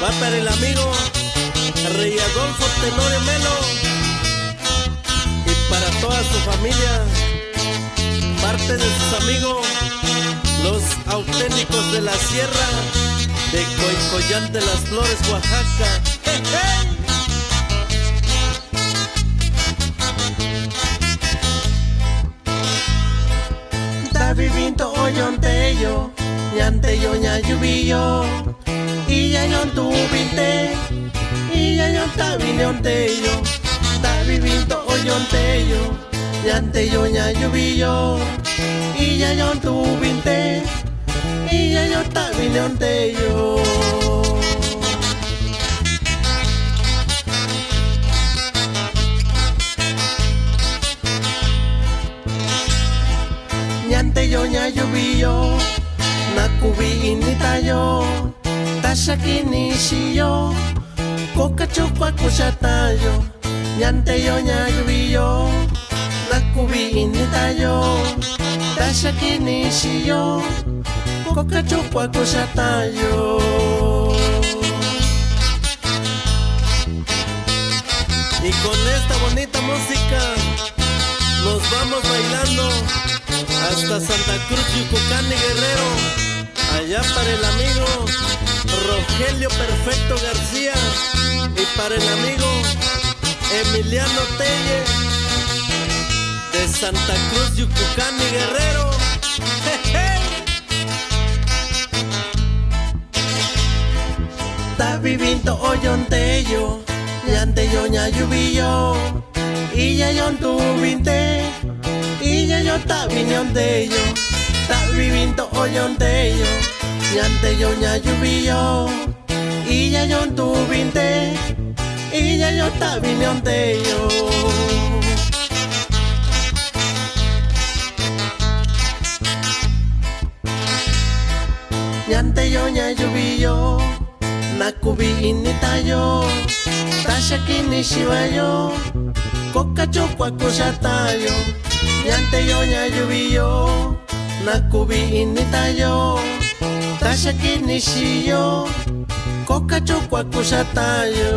Va para el amigo Rey Adolfo Tenorio Melo y para toda su familia, parte de sus amigos, los auténticos de la sierra de Coicoyán de las Flores, Oaxaca. ¡Hey, hey! Ta vivinto oyonteyo, ñanteyo ñayubillo, y ya yon tu vinte, y ya yon ta vinionteyo, ta vivinto oyonteyo, ñanteyo ñayubillo, y ya yon tu vinte, y ya yon ta vinionteyo. Ñanteyo ñayubillo, nakubi initayo, tashaki nishiyo, kokachukwa kushatayo. Ñanteyo ñayubillo, nakubi initayo, tashaki nishiyo, kokachukwa kushatayo. Y con esta bonita música nos vamos bailando hasta Santa Cruz, Yucucán y Guerrero, allá para el amigo Rogelio Perfecto García y para el amigo Emiliano Telle de Santa Cruz, Yucucán y Guerrero. Ta vivinto oyonteyo, ñanteyo ñayubillo, y ya yon tu vinte, y ya yo ta vinionteyo, ta vivinto oyonteyo, ñanteyo ñayubillo, y ya yon tu vinte, y ya yo ta vinionteyo. Ñanteyo ñayubillo, nakubi initayo, tashaki nishiwayo, kokachokwa kushatayo. Ñanteyo ñayubillo, nakubi initayo, tashaki nishiyo, kokachokwa kushatayo.